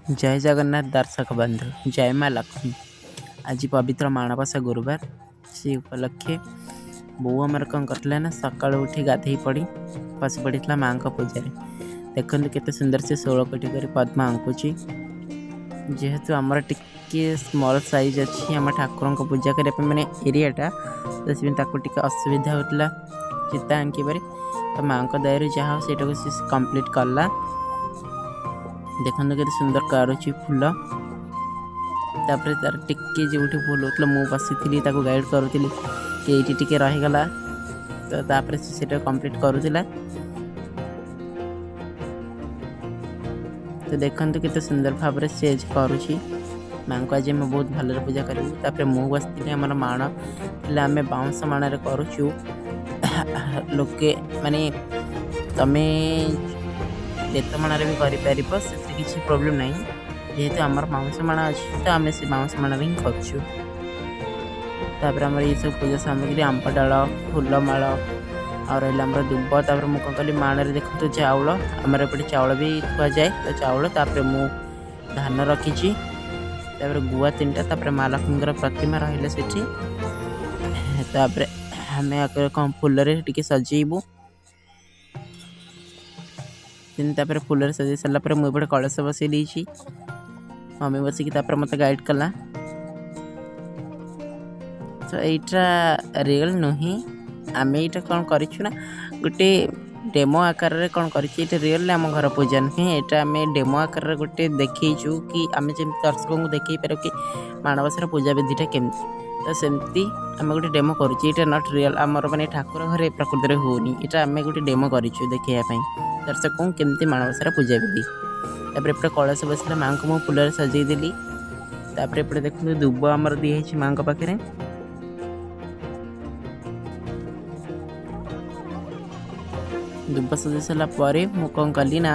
जय जगन्नाथ दर्शक बंधु जय माँ लक्ष्मी। आज पवित्र माणबसा गुरुवार से उपलक्षे बो आमर कौन करते ना सका उठी गाधे पड़ी बस पड़ा माँ का पूजा देखते केते सुंदर से 16 कोटी कर पद्मा अंकुची। जेहेतु आमर टिके स्मॉल साइज अच्छी आम ठाकुर को पूजा करने मैंने एरियाटा तो असुविधा होता चिता आंकबार तो माँ का दया जहाँ से कंप्लीट कला। देखो के सुंदर करुच्ची फूल तापर तार टिके जो फूल होता मु बसी गाइड करूली कि ये टिके रहीगला तो तापर से कंप्लीट करूला। तो देखते केते सुंदर भाव स्टेज करुच्ची माँ को आज मैं बहुत भल पूजा करूँ। मु बसती आम माण आम बाउंश माण करुचु लोके माने तमे देतमाण भी कर किसी प्रॉब्लम नहीं जेहेतु आमर बाउंश माण अच्छी तो आम से बाउंश माण ही कर ये सब पूजा सामग्री आंब डाल फूलमाल और रहा दुब तापर मुझे कौन कली माण देखो चाउल आमर एपटे चाउल भी खुआ जाए तो चाउल तापर मु धान रखी गुआ 3टा माँ लक्ष्मी प्रतिमा रही से आम कौन फूल टे सजेबू तापर फूल सजे सारापर मुझे कलश बसई देती मम्मी बसिक मत गाइड कला। तो यहाँ रियल नुहे आम यहाँ कौन करूँ गोटे डेमो आकार कौन कर रियल आम घर पूजा नुहे यहाँ आम डेमो आकार गोटे देखु कि आम जमी दर्शक को देखे पार कि माणबसार पूजा विधिटा केमती तो सेमती आम गोटे डेमो करुँ नट रियल आमर मैंने ठाकुर घर प्रकृति होनी यहाँ आम गोटे डेमो करूँ देखापी दर्शक को केमती माणबसार पूजा विधि। तापर एपटे कलश बसला माँ को मुझे फूल सजे देली तापर एपटे देखो दुब आमर दिखाई माँ पाखे दुब सजे सारापर मु कौन कली ना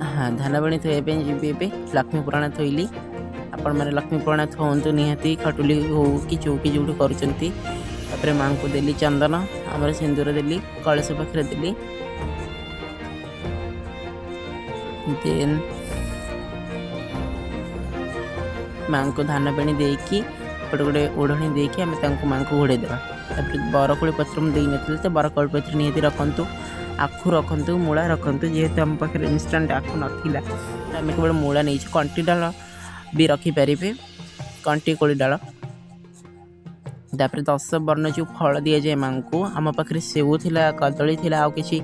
हाँ धान बणी थोड़ा जी लक्ष्मी पुराण थोली आपण मैंने लक्ष्मी पुराण थोंतु निहाती खटुली हो कि चौकी जो कर माँ को देली चंदन आमर सिंदूर देली कलश पाखे देली देन माँ को धान पानी देकी गोटे ओढ़णी देकी आम माँ को घोड़े देवा। बरकोड़ी पत्र मुझे नी तो बरकोड़ी पत्र निहती रखु आखु रखु मूला रखु जेहेतु आम पाखे इनस्टाट आखु नाला तो आम केवल मूला नहीं कंटी डाल भी रखिपारे कंटी कोड़ी डाल तापर 10 वर्ण जो फल दि जाए माँ को आम पाखे सेव थिला कदली थिला आ कि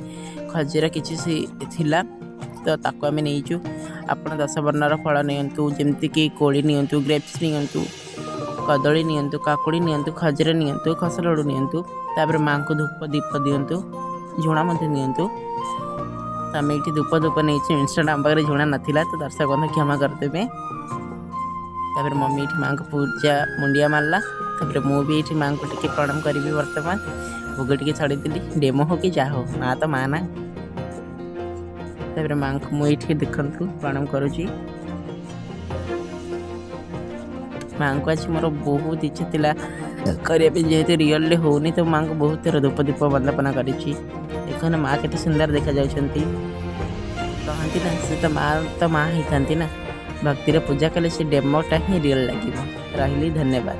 खजरा किसी थिला तो ताको आम नहींचु आपण 10 वर्णर फल नियंतु जमती कि कोड़ी नियंतु ग्रेप्स नियंतु कदली नियंतु काकुड़ी नियंतु खजरा नियंतु खसलड़ू नियंतु तापर माँ को धूप दीप दिंतु झुणा मध्य नियंतु। तो आम ये धूप धूप नहीं इंस्टाट आम पाखे झुणा नाला तो दर्शक बंधु क्षमा करदेवे। तापर मम्मी ये माँ को पूजा मुंडिया मारला तापर मुझे ये माँ को टिके प्रणाम करी बर्तमान भोग टे छड़ी डेमो हो कि जहाँ हो माँ तो माँ ना तापर माँ को मुझे देखु प्रणाम करुँची माँ को आज मोर बहुत इच्छा थिला करने जेहेतु रियल होनी तो माँ को बहुत थर धूप दीप वंदना करी देख ना माँ के सुंदर देखा कहती ना से तो माँ ही था ना भक्तिर पूजा कले से डेमोटा ही रियल लगे। रही धन्यवाद।